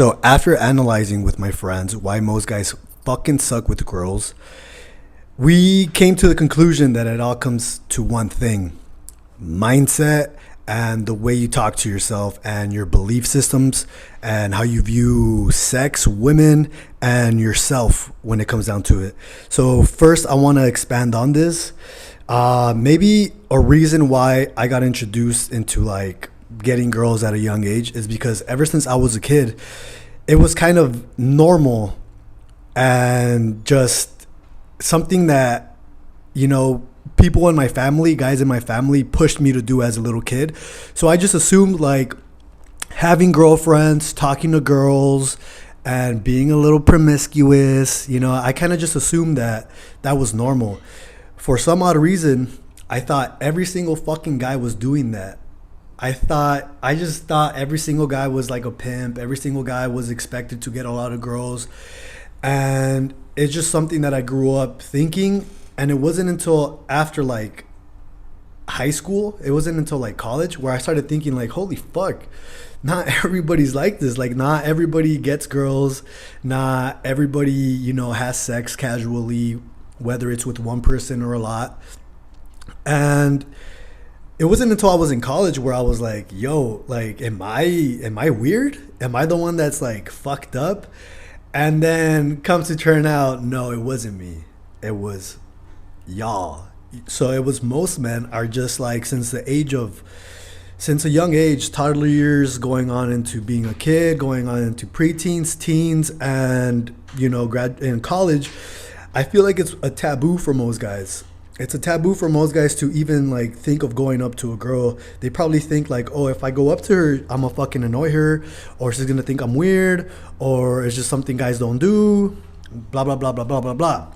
So after analyzing with my friends why most guys fucking suck with girls, we came to the conclusion that it all comes to one thing: mindset and the way you talk to yourself and your belief systems and how you view sex, women, and yourself when it comes down to it. So first, I want to expand on this. Maybe a reason why I got introduced into like getting girls at a young age is because ever since I was a kid, it was kind of normal and just something that, people in my family, guys in my family pushed me to do as a little kid. So I just assumed like having girlfriends, talking to girls, and being a little promiscuous, I kind of just assumed that that was normal. For some odd reason, I thought every single fucking guy was doing that. I just thought every single guy was like a pimp. Every single guy was expected to get a lot of girls. And it's just something that I grew up thinking. And it wasn't until after like high school, it wasn't until like college where I started thinking like, holy fuck, not everybody's like this. Like not everybody gets girls. Not everybody, has sex casually, whether it's with one person or a lot. And it wasn't until I was in college where I was like, yo, like, am I weird? Am I the one that's like fucked up? And then comes to turn out, no, it wasn't me. It was y'all. So it was most men are just like, since a young age, toddler years, going on into being a kid, going on into preteens, teens, and, in college, I feel like it's a taboo for most guys. It's a taboo for most guys to even like think of going up to a girl. They probably think like, oh, if I go up to her, I'm gonna fucking annoy her, or she's gonna think I'm weird, or it's just something guys don't do, blah, blah, blah, blah, blah, blah, blah.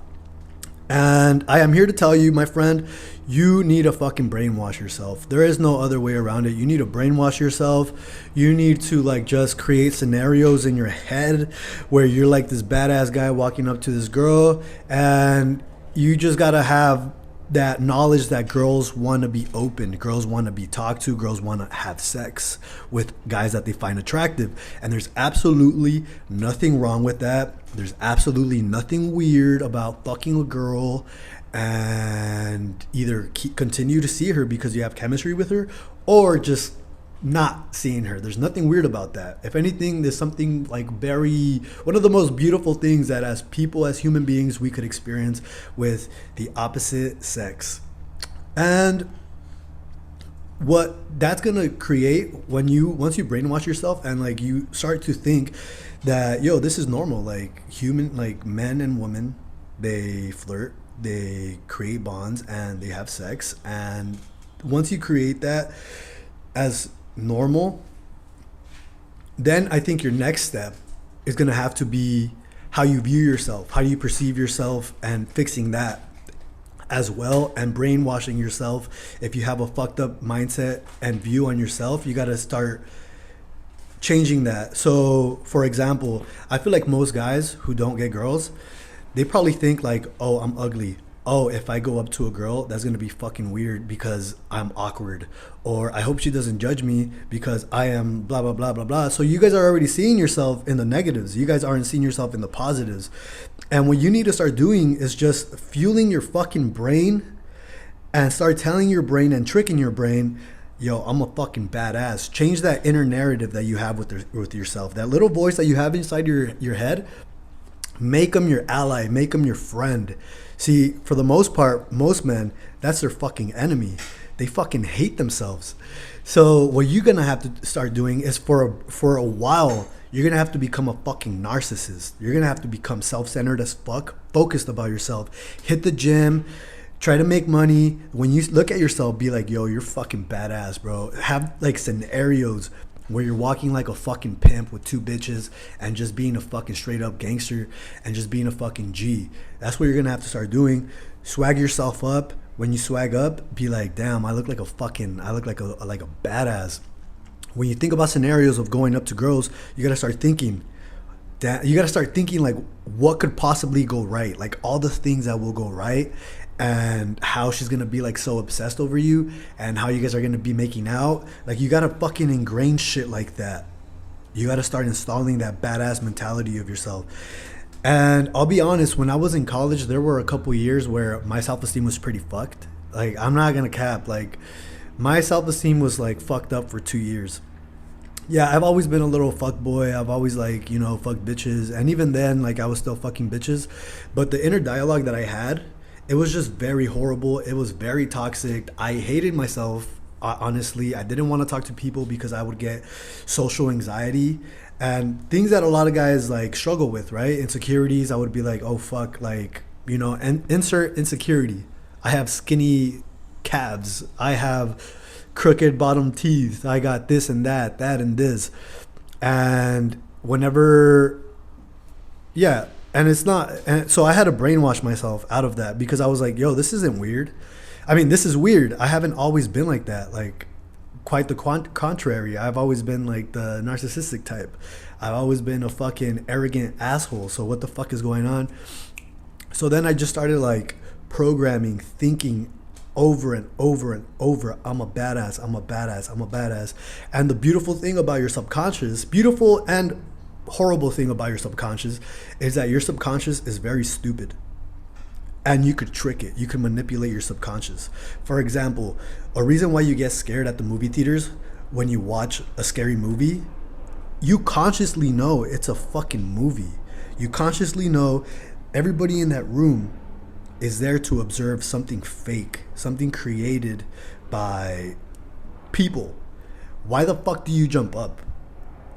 And I am here to tell you, my friend, you need to fucking brainwash yourself. There is no other way around it. You need to brainwash yourself. You need to like just create scenarios in your head where you're like this badass guy walking up to this girl, and you just gotta have that knowledge that girls want to be open, girls want to be talked to, girls want to have sex with guys that they find attractive. And there's absolutely nothing wrong with that. There's absolutely nothing weird about fucking a girl and either continue to see her because you have chemistry with her, or just not seeing her. There's nothing weird about that. If anything, there's something like one of the most beautiful things that as people, as human beings, we could experience with the opposite sex. And what that's gonna create once you brainwash yourself and like you start to think that, yo, this is normal. Like like men and women, they flirt, they create bonds, and they have sex. And once you create that as normal, then I think your next step is going to have to be how you view yourself, how you perceive yourself, and fixing that as well, and brainwashing yourself. If you have a fucked up mindset and view on yourself, you got to start changing that. So for example, I feel like most guys who don't get girls, they probably think like, oh, I'm ugly. Oh, if I go up to a girl, that's going to be fucking weird because I'm awkward. Or I hope she doesn't judge me because I am blah, blah, blah, blah, blah. So you guys are already seeing yourself in the negatives. You guys aren't seeing yourself in the positives. And what you need to start doing is just fueling your fucking brain and start telling your brain and tricking your brain, yo, I'm a fucking badass. Change that inner narrative that you have with yourself. That little voice that you have inside your head, make them your ally, make them your friend. See, for the most part, most men, that's their fucking enemy. They fucking hate themselves. So what you're going to have to start doing is for a while, you're going to have to become a fucking narcissist. You're going to have to become self-centered as fuck, focused about yourself. Hit the gym, try to make money. When you look at yourself, be like, yo, you're fucking badass, bro. Have like scenarios where you're walking like a fucking pimp with two bitches and just being a fucking straight up gangster and just being a fucking G. That's what you're gonna have to start doing. Swag yourself up. When you swag up, be like, damn, I look like a badass. When you think about scenarios of going up to girls, you gotta start thinking, like, what could possibly go right? Like all the things that will go right, and how she's gonna be like so obsessed over you, and how you guys are gonna be making out. Like you gotta fucking ingrain shit like that. You got to start installing that badass mentality of yourself. And I'll be honest, when I was in college, there were a couple years where my self-esteem was pretty fucked. Like, I'm not gonna cap. Like, my self-esteem was like fucked up for 2 years. Yeah, I've always been a little fuck boy. I've always like, fucked bitches. And even then, like, I was still fucking bitches. But the inner dialogue that I had, it was just very horrible. It was very toxic. I hated myself. Honestly, I didn't want to talk to people because I would get social anxiety and things that a lot of guys like struggle with, right? Insecurities. I would be like, oh fuck, like, and insert insecurity. I have skinny calves. I have crooked bottom teeth. I got this and that and this. And whenever, yeah, and it's not, and so I had to brainwash myself out of that because I was like, yo, this isn't weird. I mean, this is weird. I haven't always been like that. Like, quite the contrary. I've always been like the narcissistic type. I've always been a fucking arrogant asshole. So what the fuck is going on? So then I just started like programming, thinking over and over and over, I'm a badass, I'm a badass, I'm a badass. And the beautiful thing about your subconscious, beautiful and horrible thing about your subconscious, is that your subconscious is very stupid. And you could trick it. You can manipulate your subconscious. For example, a reason why you get scared at the movie theaters when you watch a scary movie, you consciously know it's a fucking movie. You consciously know everybody in that room is there to observe something fake, something created by people. Why the fuck do you jump up?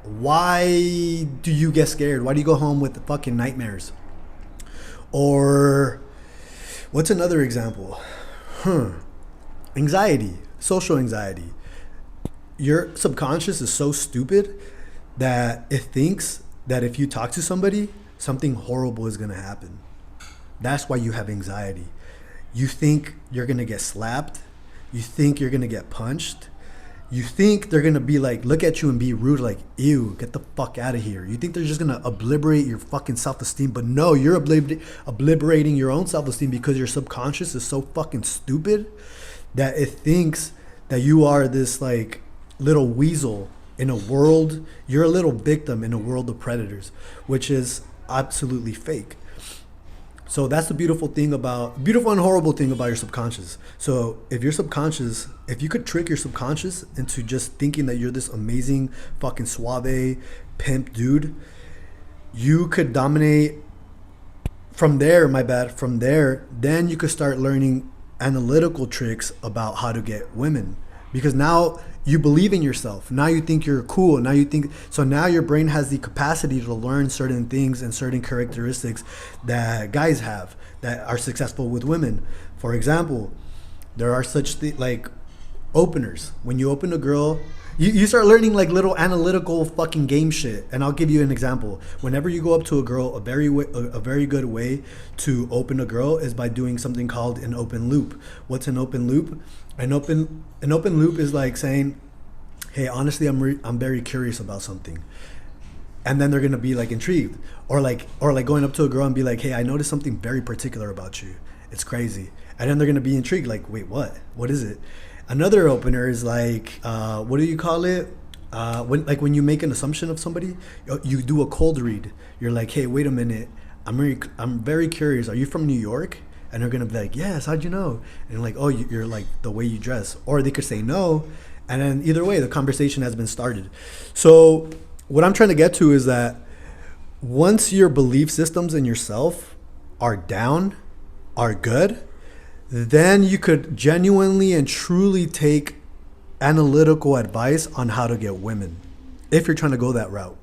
Why do you get scared? Why do you go home with the fucking nightmares? Or what's another example? Anxiety, social anxiety. Your subconscious is so stupid that it thinks that if you talk to somebody, something horrible is going to happen. That's why you have anxiety. You think you're going to get slapped. You think you're going to get punched. You think they're going to be like, look at you and be rude, like, ew, get the fuck out of here. You think they're just going to obliterate your fucking self-esteem. But no, you're obliterating your own self-esteem because your subconscious is so fucking stupid that it thinks that you are this like little weasel in a world. You're a little victim in a world of predators, which is absolutely fake. So that's the beautiful and horrible thing about your subconscious. So if you could trick your subconscious into just thinking that you're this amazing fucking suave pimp dude, you could dominate from there, then you could start learning analytical tricks about how to get women. Because now you believe in yourself. Now you think you're cool. Now your brain has the capacity to learn certain things and certain characteristics that guys have that are successful with women. For example, there are such like openers. When you open a girl, you start learning like little analytical fucking game shit. And I'll give you an example. Whenever you go up to a girl, a very good way to open a girl is by doing something called an open loop. What's an open loop? An open loop is like saying, hey, honestly, I'm very curious about something. And then they're going to be like intrigued, or like going up to a girl and be like, hey, I noticed something very particular about you. It's crazy. And then they're going to be intrigued. Like, wait, what is it? Another opener is like, what do you call it? When you make an assumption of somebody, you do a cold read. You're like, hey, wait a minute. I'm very curious. Are you from New York? And they're going to be like, yes, how'd you know? And you're like, oh, you're like the way you dress. Or they could say no. And then either way, the conversation has been started. So what I'm trying to get to is that once your belief systems in yourself are down, are good, then you could genuinely and truly take analytical advice on how to get women if you're trying to go that route.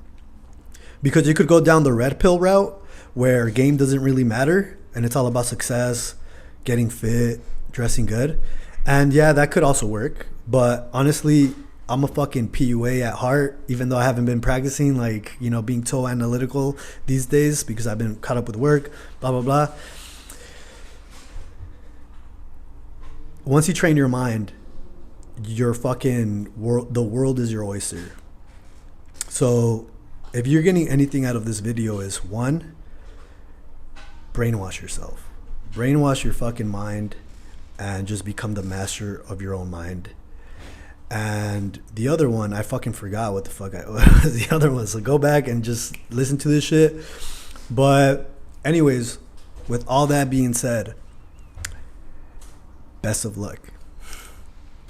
Because you could go down the red pill route where game doesn't really matter and it's all about success, getting fit, dressing good. And yeah, that could also work. But honestly, I'm a fucking PUA at heart, even though I haven't been practicing like, being so analytical these days because I've been caught up with work, blah, blah, blah. Once you train your mind, your fucking world, the world is your oyster. So if you're getting anything out of this video is one, brainwash yourself. Brainwash your fucking mind and just become the master of your own mind. And the other one, I fucking forgot what the fuck was the other one. So go back and just listen to this shit. But anyways, with all that being said, best of luck.